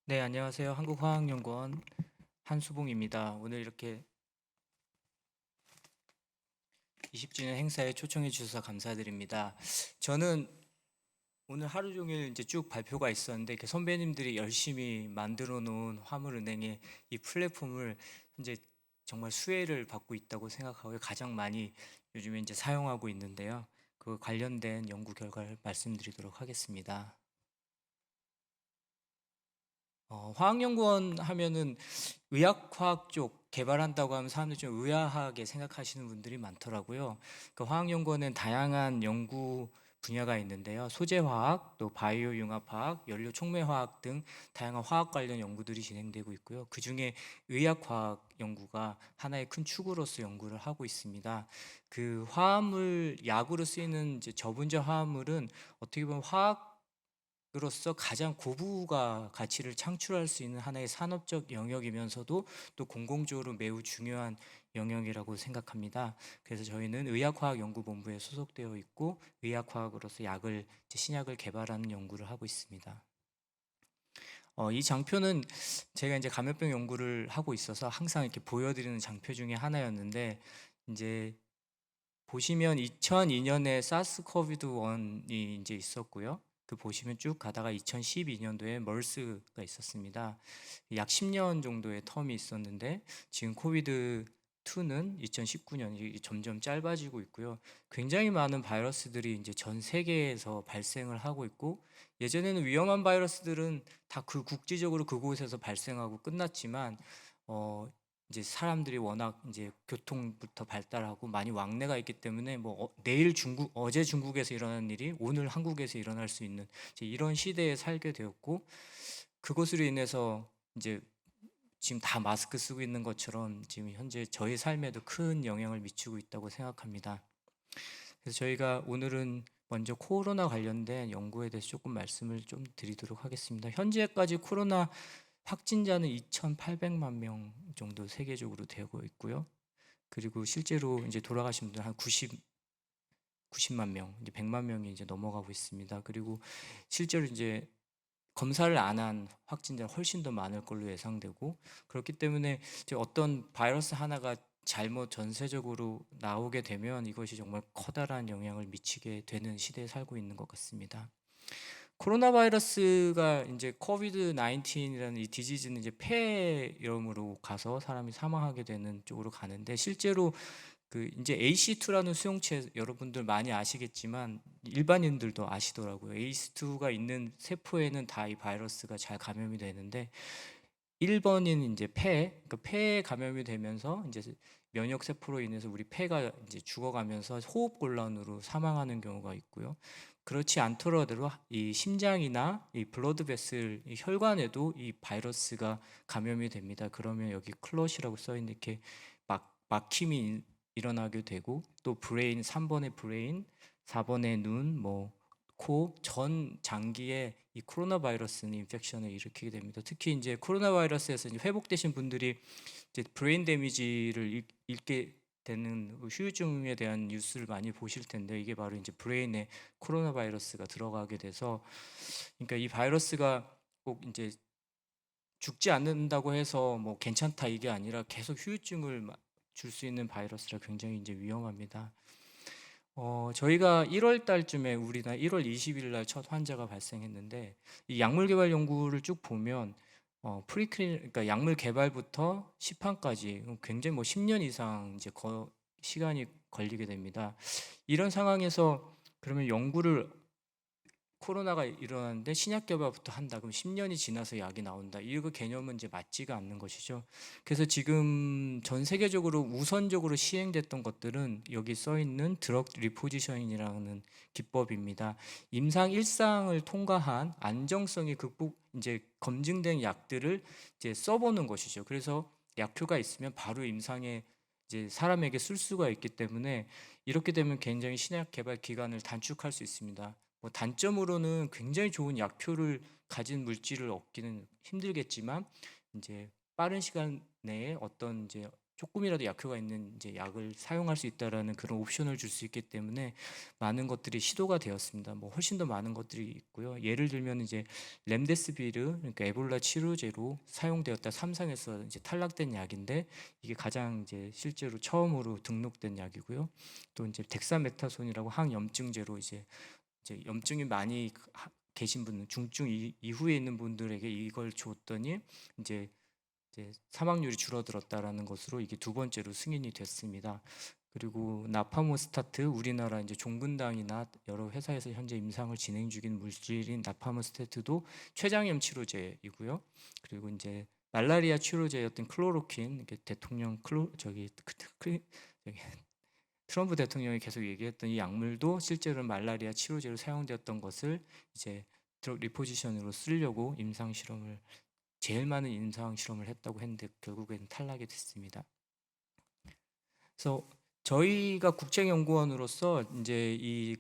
네, 안녕하세요. 한국화학연구원 한수봉입니다. 오늘 이렇게 20주년 행사에 초청해 주셔서 감사드립니다. 저는 오늘 하루 종일 이제 쭉 발표가 있었는데 이렇게 선배님들이 열심히 만들어 놓은 화물은행의 이 플랫폼을 현재 정말 수혜를 받고 있다고 생각하고 가장 많이 요즘에 이제 사용하고 있는데요. 그 관련된 연구 결과를 말씀드리도록 하겠습니다. 화학연구원 하면은 의학화학 쪽 개발한다고 하면 사람들이 좀 의아하게 생각하시는 분들이 많더라고요. 그 화학연구원은 다양한 연구 분야가 있는데요. 소재화학, 또 바이오 융합화학, 연료 촉매화학 등 다양한 화학 관련 연구들이 진행되고 있고요. 그중에 의학화학 연구가 하나의 큰 축으로서 연구를 하고 있습니다. 그 화합물, 약으로 쓰이는 이제 저분자 화합물은 어떻게 보면 화학 으로서 가장 고부가 가치를 창출할 수 있는 하나의 산업적 영역이면서도 또 공공적으로 매우 중요한 영역이라고 생각합니다. 그래서 저희는 의학화학연구본부에 소속되어 있고 의학화학으로서 약을 신약을 개발하는 연구를 하고 있습니다. 이 장표는 제가 이제 감염병 연구를 하고 있어서 항상 이렇게 보여드리는 장표 중에 하나였는데 이제 보시면 2002년에 사스 코비드 1이 이제 있었고요. 그 보시면 쭉 가다가 2012년도에 머스가 있었습니다. 약 10년 정도의 텀이 있었는데 지금 코비드 2는 2019년 점점 짧아지고 있고요. 굉장히 많은 바이러스들이 이제 전 세계에서 발생을 하고 있고 예전에는 위험한 바이러스들은 다 그 국지적으로 그곳에서 발생하고 끝났지만 이제 사람들이 워낙 이제 교통부터 발달하고 많이 왕래가 있기 때문에 내일 어제 중국에서 일어난 일이 오늘 한국에서 일어날 수 있는 이제 이런 시대에 살게 되었고 그것으로 인해서 이제 지금 다 마스크 쓰고 있는 것처럼 지금 현재 저희 삶에도 큰 영향을 미치고 있다고 생각합니다. 그래서 저희가 오늘은 먼저 코로나 관련된 연구에 대해서 조금 말씀을 좀 드리도록 하겠습니다. 현재까지 코로나 확진자는 2,800만 명 정도 세계적으로 되고 있고요. 그리고 실제로 이제 돌아가신 분들 한 90만 명, 이제 100만 명이 이제 넘어가고 있습니다. 그리고 실제로 이제 검사를 안 한 확진자는 훨씬 더 많을 걸로 예상되고 그렇기 때문에 이제 어떤 바이러스 하나가 잘못 전세적으로 나오게 되면 이것이 정말 커다란 영향을 미치게 되는 시대에 살고 있는 것 같습니다. 코로나 바이러스가 이제 코비드 19이라는 이 디지즈는 이제 폐렴으로 가서 사람이 사망하게 되는 쪽으로 가는데 실제로 그 이제 AC2라는 수용체 여러분들 많이 아시겠지만 일반인들도 아시더라고요. AC2가 있는 세포에는 다 이 바이러스가 잘 감염이 되는데 1번인 이제 그 폐에 감염이 되면서 이제 면역 세포로 인해서 우리 폐가 이제 죽어가면서 호흡 곤란으로 사망하는 경우가 있고요. 그렇지 않더라도 이 심장이나 이 블러드 베슬, 이 혈관에도 이 바이러스가 감염이 됩니다. 그러면 여기 클롯이라고 써 있는 이렇게 막힘이 일어나게 되고 또 브레인 3번의 브레인, 4번의 눈, 전 장기에 이 코로나 바이러스는 인펙션을 일으키게 됩니다. 특히 이제 코로나 바이러스에서 이제 회복되신 분들이 이제 브레인 데미지를 입게 되는 후유증에 대한 뉴스를 많이 보실 텐데 이게 바로 이제 브레인에 코로나 바이러스가 들어가게 돼서 그러니까 이 바이러스가 꼭 이제 죽지 않는다고 해서 뭐 괜찮다 이게 아니라 계속 후유증을 줄 수 있는 바이러스라 굉장히 이제 위험합니다. 저희가 1월 달쯤에 우리나라 1월 20일 날 첫 환자가 발생했는데 이 약물 개발 연구를 쭉 보면 그러니까 약물 개발부터 시판까지 굉장히 10년 이상 이제 시간이 걸리게 됩니다. 이런 상황에서 그러면 연구를 코로나가 일어났는데 신약 개발부터 한다. 그럼 10년이 지나서 약이 나온다. 이거 개념은 이제 맞지가 않는 것이죠. 그래서 지금 전 세계적으로 우선적으로 시행됐던 것들은 여기 써 있는 드럭 리포지셔닝이라는 기법입니다. 임상 1상을 통과한 안정성이 이제 검증된 약들을 이제 써보는 것이죠. 그래서 약효가 있으면 바로 임상에 이제 사람에게 쓸 수가 있기 때문에 이렇게 되면 굉장히 신약 개발 기간을 단축할 수 있습니다. 단점으로는 굉장히 좋은 약효를 가진 물질을 얻기는 힘들겠지만 이제 빠른 시간 내에 어떤 이제 조금이라도 약효가 있는 이제 약을 사용할 수 있다라는 그런 옵션을 줄 수 있기 때문에 많은 것들이 시도가 되었습니다. 뭐 훨씬 더 많은 것들이 있고요. 예를 들면 이제 렘데스비르, 그러니까 에볼라 치료제로 사용되었다 삼상에서 이제 탈락된 약인데 이게 가장 이제 실제로 처음으로 등록된 약이고요. 또 이제 덱사메타손이라고 항염증제로 이제 염증이 많이 계신 분은 중증 이후에 있는 분들에게 이걸 줬더니 이제 사망률이 줄어들었다라는 것으로 이게 두 번째로 승인이 됐습니다. 그리고 나파모스타트, 우리나라 이제 종근당이나 여러 회사에서 현재 임상을 진행 중인 물질인 나파모스타트도 췌장염 치료제이고요. 그리고 이제 말라리아 치료제였던 클로로킨, 이게 대통령 저기 트럼프 대통령이 계속 얘기했던 이 약물도 실제로 말라리아 치료제로 사용되었던 것을 이제 드럭 리포지션으로 쓰려고 임상 실험을 제일 많은 임상 실험을 했다고 했는데 결국에는 탈락이 됐습니다. 그래서 저희가 국책연구원으로서 이제 이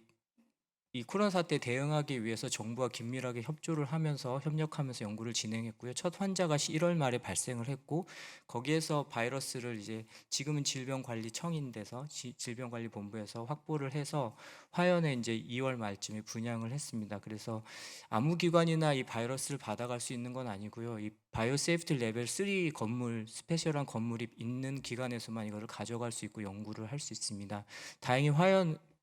코로나 사태에 대응하기 위해서 정부와 긴밀하게 협조를 하면서 협력하면서 연구를 진행했고요. 첫 환자가 1월 말에 발생을 했고 거기에서 바이러스를 이제 지금은 질병관리청인데서 질병관리본부에서 확보를 해서 화연에 이제 2월 말쯤에 분양을 했습니다. 그래서 아무 기관이나 이 바이러스를 받아갈 수 있는 건 아니고요. 이 바이오 세이프티 레벨 3 건물, 스페셜한 건물이 있는 기관에서만 이거를 가져갈 수 있고 연구를 할 수 있습니다. 다행히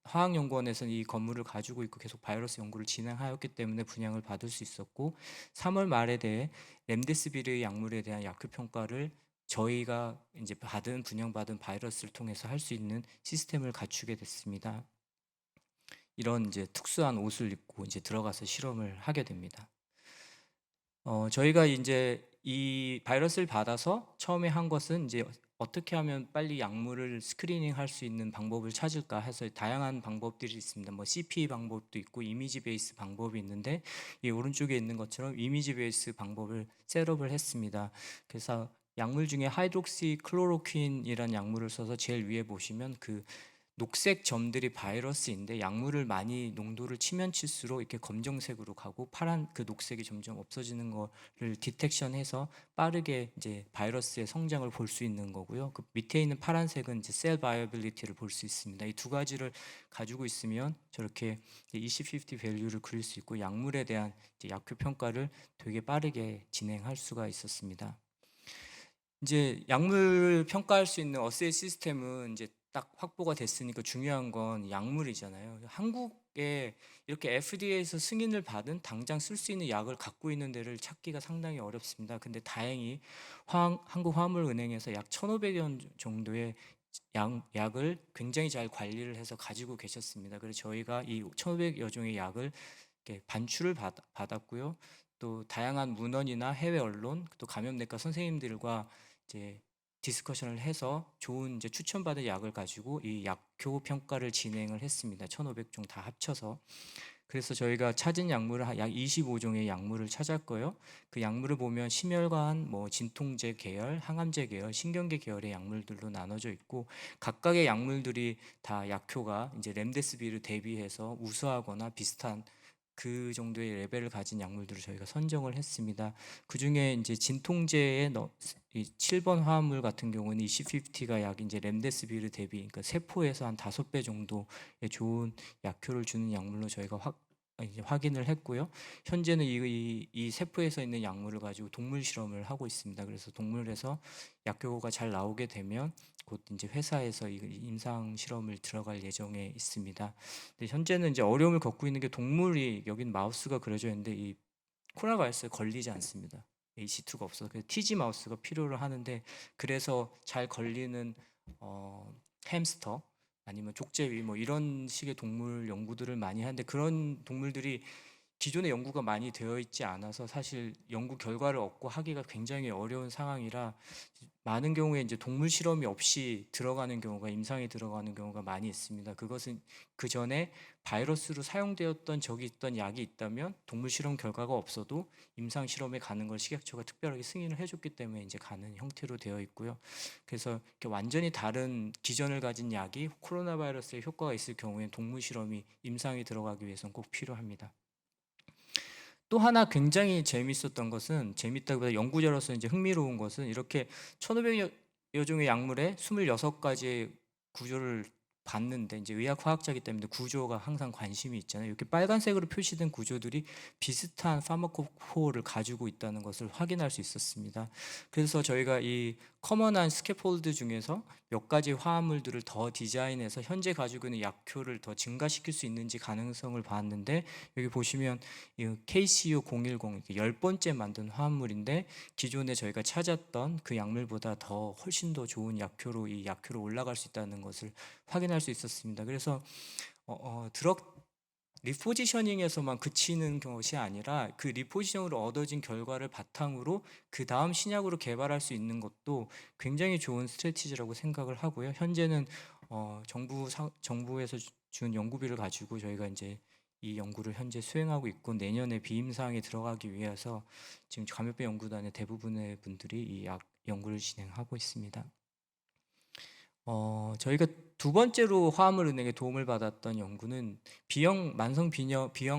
화학연구원에서는 이 건물을 가지고 있고 계속 바이러스 연구를 진행하였기 때문에 분양을 받을 수 있었고 3월 말에 대해 렘데시비르 약물에 대한 약효 평가를 저희가 이제 분양받은 바이러스를 통해서 할 수 있는 시스템을 갖추게 됐습니다. 이런 이제 특수한 옷을 입고 이제 들어가서 실험을 하게 됩니다. 저희가 이제 이 바이러스를 받아서 처음에 한 것은 이제 어떻게 하면 빨리 약물을 스크리닝 할 수 있는 방법을 찾을까 해서 다양한 방법들이 있습니다. 뭐 CP 방법도 있고 이미지 베이스 방법이 있는데 이 오른쪽에 있는 것처럼 이미지 베이스 방법을 셋업을 했습니다. 그래서 약물 중에 하이드록시 클로로퀸이라는 약물을 써서 제일 위에 보시면 그 녹색 점들이 바이러스인데 약물을 많이 농도를 치면 칠수록 이렇게 검정색으로 가고 파란 그 녹색이 점점 없어지는 거를 디텍션해서 빠르게 이제 바이러스의 성장을 볼 수 있는 거고요. 그 밑에 있는 파란색은 이제 셀 바이어빌리티를 볼 수 있습니다. 이 두 가지를 가지고 있으면 저렇게 20/50 밸류를 그릴 수 있고 약물에 대한 이제 약효 평가를 되게 빠르게 진행할 수가 있었습니다. 이제 약물 평가할 수 있는 어세이 시스템은 이제 딱 확보가 됐으니까 중요한 건 약물이잖아요. 한국에 이렇게 FDA에서 승인을 받은 당장 쓸 수 있는 약을 갖고 있는 데를 찾기가 상당히 어렵습니다. 근데 다행히 한국화물은행에서 약 1,500여 정도의 약을 굉장히 잘 관리를 해서 가지고 계셨습니다. 그래서 저희가 이 1,500여 종의 약을 이렇게 반출을 받았고요. 또 다양한 문헌이나 해외 언론, 또 감염내과 선생님들과 이제 디스커션을 해서 좋은 이제 추천받은 약을 가지고 이 약효 평가를 진행을 했습니다. 1,500종 다 합쳐서. 그래서 저희가 찾은 약물을 약 25종의 약물을 찾았고요. 그 약물을 보면 심혈관, 뭐 진통제 계열, 항암제 계열, 신경계 계열의 약물들로 나눠져 있고 각각의 약물들이 다 약효가 이제 렘데스비르 대비해서 우수하거나 비슷한 그 정도의 레벨을 가진 약물들을 저희가 선정을 했습니다. 그 중에 이제 진통제의 이 7번 화합물 같은 경우는 2050가 약 이제 렘데스비르 대비 그러니까 세포에서 한 5배 정도의 좋은 약효를 주는 약물로 저희가 이제 확인을 했고요. 현재는 이 세포에서 있는 약물을 가지고 동물 실험을 하고 있습니다. 그래서 동물에서 약효가 잘 나오게 되면 곧 이제 회사에서 임상 실험을 들어갈 예정에 있습니다. 근데 현재는 이제 어려움을 겪고 있는 게 동물이 여긴 마우스가 그려져 있는데 이 코로나 바이러스에 걸리지 않습니다. ACE2가 없어서 그래서 TG 마우스가 필요로 하는데 그래서 잘 걸리는 햄스터 아니면 족제비 뭐 이런 식의 동물 연구들을 많이 하는데 그런 동물들이 기존의 연구가 많이 되어 있지 않아서 사실 연구 결과를 얻고 하기가 굉장히 어려운 상황이라 많은 경우에 이제 동물 실험이 없이 들어가는 경우가 임상에 들어가는 경우가 많이 있습니다. 그것은 그 전에 바이러스로 사용되었던 적이 있던 약이 있다면 동물 실험 결과가 없어도 임상 실험에 가는 걸 식약처가 특별하게 승인을 해줬기 때문에 이제 가는 형태로 되어 있고요. 그래서 이렇게 완전히 다른 기전을 가진 약이 코로나 바이러스에 효과가 있을 경우에 동물 실험이 임상에 들어가기 위해서는 꼭 필요합니다. 또 하나 굉장히 재밌었던 것은 재밌다기보다 연구자로서 이제 흥미로운 것은 이렇게 1,500여 요 종의 약물에 26가지의 구조를 봤는데, 이제 의학 화학자이기 때문에 구조가 항상 관심이 있잖아요. 이렇게 빨간색으로 표시된 구조들이 비슷한 파마코포를 가지고 있다는 것을 확인할 수 있었습니다. 그래서 저희가 이 커먼한 스캐폴드 중에서 몇 가지 화합물들을 더 디자인해서 현재 가지고 있는 약효를 더 증가시킬 수 있는지 가능성을 봤는데, 여기 보시면 이 KCU010 이렇게 10번째 만든 화합물인데, 기존에 저희가 찾았던 그 약물보다 더 훨씬 더 좋은 약효로 이 약효로 올라갈 수 있다는 것을 확인할 수 있었습니다. 그래서 드럭 리포지셔닝에서만 그치는 것이 아니라 그 리포지셔닝으로 얻어진 결과를 바탕으로 그 다음 신약으로 개발할 수 있는 것도 굉장히 좋은 스트래티지라고 생각을 하고요. 현재는 정부에서 준 연구비를 가지고 저희가 이제 이 연구를 현재 수행하고 있고, 내년에 비임상에 들어가기 위해서 지금 감염병 연구단의 대부분의 분들이 이 약 연구를 진행하고 있습니다. 저희가 두 번째로 화합물은행에 도움을 받았던 연구는 비형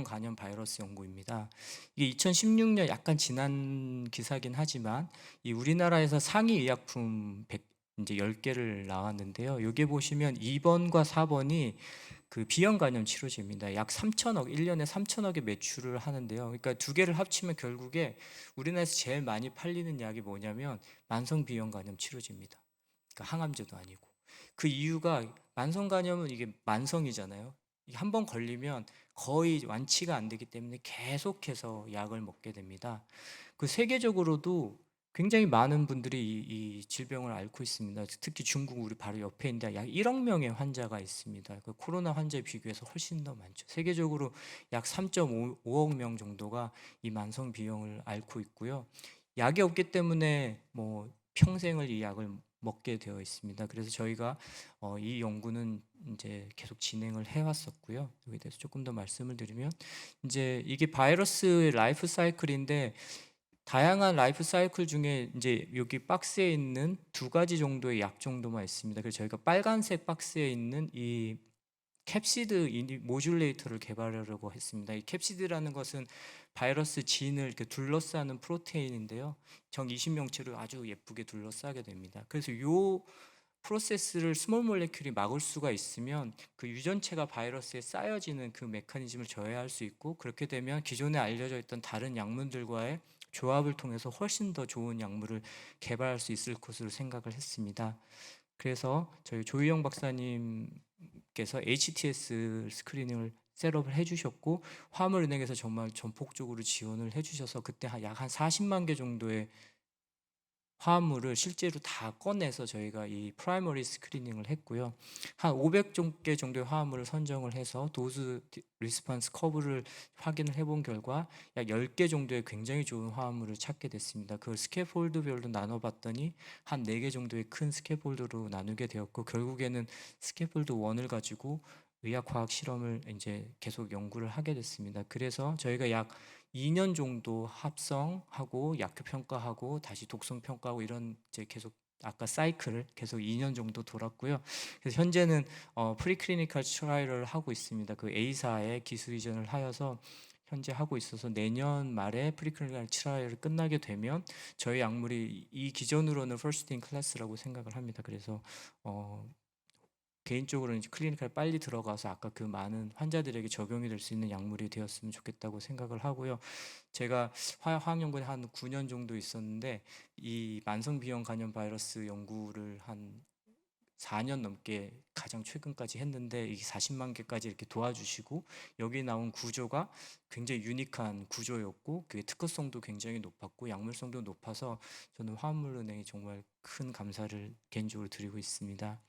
간염 바이러스 연구입니다. 이게 2016년 약간 지난 기사긴 하지만 이 우리나라에서 상위 의약품 100, 이제 10개를 나왔는데요. 여기 보시면 2번과 4번이 그 비형 간염 치료제입니다. 약 3천억, 1년에 3천억의 매출을 하는데요. 그러니까 두 개를 합치면 결국에 우리나라에서 제일 많이 팔리는 약이 뭐냐면 만성 비형 간염 치료제입니다. 그러니까 항암제도 아니고. 그 이유가 만성간염은 이게 만성이잖아요. 한 번 걸리면 거의 완치가 안 되기 때문에 계속해서 약을 먹게 됩니다. 그 세계적으로도 굉장히 많은 분들이 이 질병을 앓고 있습니다. 특히 중국 우리 바로 옆에 있는데 약 1억 명의 환자가 있습니다. 그 코로나 환자에 비교해서 훨씬 더 많죠. 세계적으로 약 3.5억 명 정도가 이 만성 비형을 앓고 있고요. 약이 없기 때문에 뭐 평생을 이 약을 먹게 되어 있습니다. 그래서 저희가 이 연구는 이제 계속 진행을 해왔었고요. 여기에 대해서 조금 더 말씀을 드리면, 이제 이게 바이러스의 라이프 사이클인데, 다양한 라이프 사이클 중에 이제 여기 박스에 있는 두 가지 정도의 약 정도만 있습니다. 그래서 저희가 빨간색 박스에 있는 이 캡시드 모듈레이터를 개발하려고 했습니다. 이 캡시드라는 것은 바이러스 진을 이렇게 둘러싸는 프로테인인데요. 정 20명체로 아주 예쁘게 둘러싸게 됩니다. 그래서 이 프로세스를 스몰 몰레큘이 막을 수가 있으면 그 유전체가 바이러스에 쌓여지는 그 메커니즘을 저해할 수 있고, 그렇게 되면 기존에 알려져 있던 다른 약물들과의 조합을 통해서 훨씬 더 좋은 약물을 개발할 수 있을 것으로 생각을 했습니다. 그래서 저희 조희영 박사님께서 HTS 스크리닝을 셋업을 해주셨고, 화물은행에서 정말 전폭적으로 지원을 해주셔서 그때 약 한 40만 개 정도의 화합물을 실제로 다 꺼내서 저희가 이 프라이머리 스크리닝을 했고요. 한 500개 정도의 화합물을 선정을 해서 도즈 리스폰스 커브를 확인을 해본 결과 약 10개 정도의 굉장히 좋은 화합물을 찾게 됐습니다. 그걸 스캐폴드별로 나눠봤더니 한 4개 정도의 큰 스캐폴드로 나누게 되었고, 결국에는 스캐폴드 1을 가지고 의학화학 실험을 이제 계속 연구를 하게 됐습니다. 그래서 저희가 약 2년 정도 합성하고 약효 평가하고 다시 독성 평가하고 이런 이제 계속 아까 사이클을 계속 2년 정도 돌았고요. 그래서 현재는 프리클리니컬 트라이얼을 하고 있습니다. 그 A사에 기술 이전을 하여서 현재 하고 있어서 내년 말에 프리클리니컬 트라이얼이 끝나게 되면 저희 약물이 이 기존으로는 퍼스트 인 클래스라고 생각을 합니다. 그래서 개인적으로는 이제 클리니컬 빨리 들어가서 아까 그 많은 환자들에게 적용이 될 수 있는 약물이 되었으면 좋겠다고 생각을 하고요. 제가 화학연구에 한 9년 정도 있었는데 이 만성 비형 간염 바이러스 연구를 한 4년 넘게 가장 최근까지 했는데, 이 40만 개까지 이렇게 도와주시고 여기 나온 구조가 굉장히 유니크한 구조였고 그게 특허성도 굉장히 높았고 약물성도 높아서 저는 화합물은행에 정말 큰 감사를 개인적으로 드리고 있습니다.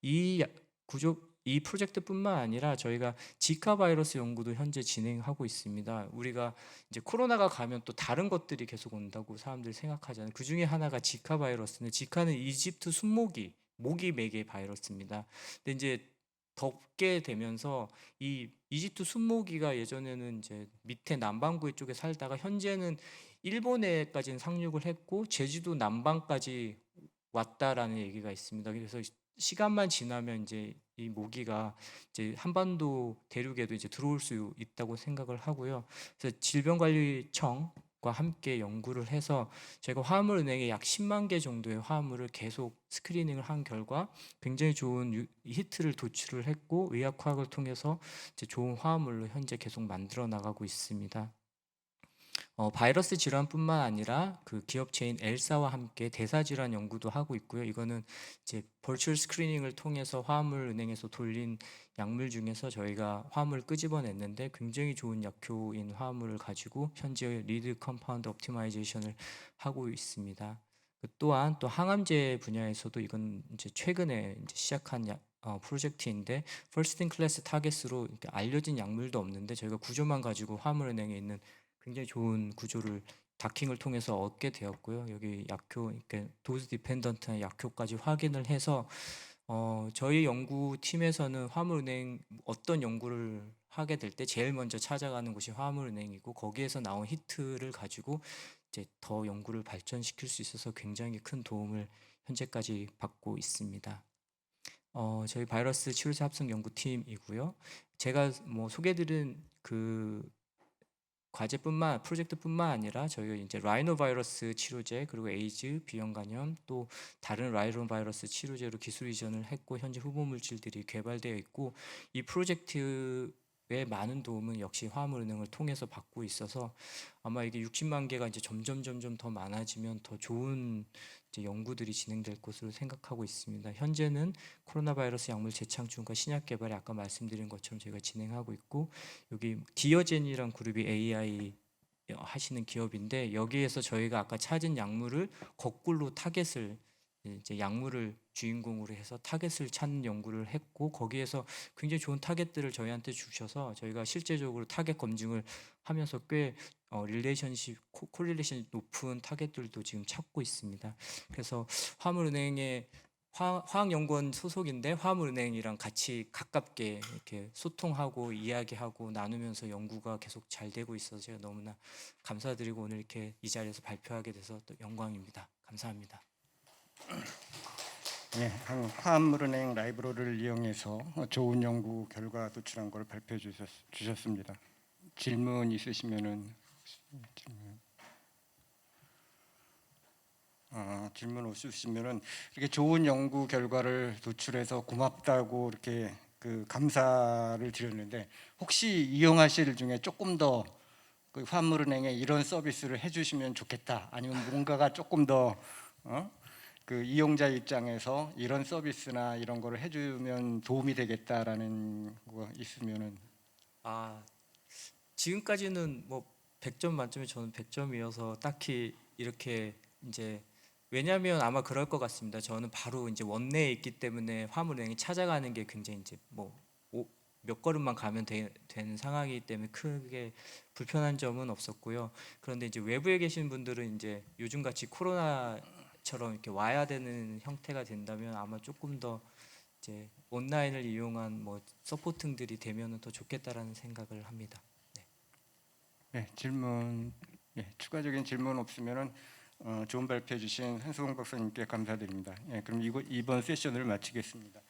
이 구조 이 프로젝트뿐만 아니라 저희가 지카 바이러스 연구도 현재 진행하고 있습니다. 우리가 이제 코로나가 가면 또 다른 것들이 계속 온다고 사람들이 생각하잖아요. 그 중에 하나가 지카 바이러스는, 지카는 이집트 순모기 모기 매개 바이러스입니다. 근데 이제 덥게 되면서 이 이집트 순모기가 예전에는 이제 밑에 남반구 쪽에 살다가 현재는 일본에까지는 상륙을 했고 제주도 남방까지 왔다라는 얘기가 있습니다. 그래서 시간만 지나면 이제 이 모기가 이제 한반도 대륙에도 이제 들어올 수 있다고 생각을 하고요. 그래서 질병관리청과 쪽과 함께 연구를 해서 저희가 화합물은행에 약 10만 개 정도의 화합물을 계속 스크리닝을 한 결과 굉장히 좋은 히트를 도출을 했고 의학화학을 통해서 이제 좋은 화합물로 현재 계속 만들어 나가고 있습니다. 바이러스 질환뿐만 아니라 그 기업체인 엘사와 함께 대사 질환 연구도 하고 있고요. 이거는 이제 버추얼 스크리닝을 통해서 화합물 은행에서 돌린 약물 중에서 저희가 화합물을 끄집어냈는데 굉장히 좋은 약효인 화합물을 가지고 현재 리드 컴파운드 옵티마이제이션을 하고 있습니다. 또한 또 항암제 분야에서도 이건 이제 최근에 이제 시작한 프로젝트인데 퍼스트 인 클래스 타겟으로 알려진 약물도 없는데 저희가 구조만 가지고 화물은행에 있는 굉장히 좋은 구조를 다킹을 통해서 얻게 되었고요. 여기 약효, 그러니까 도즈 디펜던트한 약효까지 확인을 해서 저희 연구팀에서는 화물은행 어떤 연구를 하게 될 때 제일 먼저 찾아가는 곳이 화물은행이고 거기에서 나온 히트를 가지고 이제 더 연구를 발전시킬 수 있어서 굉장히 큰 도움을 현재까지 받고 있습니다. 저희 바이러스 치료제 합성 연구팀이고요. 제가 뭐 소개드린 그 프로젝트뿐만 아니라 저희가 이제 라이노 바이러스 치료제 그리고 에이즈, 비형 간염 또 다른 라이노 바이러스 치료제로 기술 이전을 했고 현재 후보 물질들이 개발되어 있고 이 프로젝트의 많은 도움은 역시 화합물은행을 통해서 받고 있어서 아마 이게 60만 개가 이제 점점 더 많아지면 더 좋은 이제 연구들이 진행될 것으로 생각하고 있습니다. 현재는 코로나 바이러스 약물 재창출과 신약 개발에 아까 말씀드린 것처럼 저희가 진행하고 있고 여기 디어젠이란 그룹이 AI 하시는 기업인데 여기에서 저희가 아까 찾은 약물을 거꾸로 타겟을 이제 약물을 주인공으로 해서 타겟을 찾는 연구를 했고 거기에서 굉장히 좋은 타겟들을 저희한테 주셔서 저희가 실제적으로 타겟 검증을 하면서 꽤 릴레이션십 콜릴레이션이 높은 타겟들도 지금 찾고 있습니다. 그래서 화물은행의 화학연구원 소속인데 화물은행이랑 같이 가깝게 이렇게 소통하고 이야기하고 나누면서 연구가 계속 잘 되고 있어서 제가 너무나 감사드리고 오늘 이렇게 이 자리에서 발표하게 돼서 또 영광입니다. 감사합니다. 네, 화합물은행 라이브러리를 이용해서 좋은 연구 결과 도출한 걸 발표해 주셨습니다. 질문 있으시면은 질문 없으시면은 이렇게 좋은 연구 결과를 도출해서 고맙다고 이렇게 그 감사를 드렸는데 혹시 이용하실 중에 조금 더 그 화합물은행에 이런 서비스를 해주시면 좋겠다 아니면 뭔가가 조금 더 그 이용자 입장에서 이런 서비스나 이런 거를 해주면 도움이 되겠다라는 거 있으면은 지금까지는 뭐 100점 만점에 저는 100점이어서 딱히 이렇게 이제 왜냐하면 아마 그럴 것 같습니다. 저는 바로 이제 원내에 있기 때문에 화물은행에 찾아가는 게 굉장히 이제 뭐 몇 걸음만 가면 되는 상황이기 때문에 크게 불편한 점은 없었고요. 그런데 이제 외부에 계신 분들은 이제 요즘 같이 코로나처럼 이렇게 와야 되는 형태가 된다면 아마 조금 더 이제 온라인을 이용한 뭐 서포팅들이 되면은 더 좋겠다라는 생각을 합니다. 네, 질문 추가적인 질문 없으면은 좋은 발표해 주신 한수봉 박사님께 감사드립니다. 그럼 이번 세션을 마치겠습니다.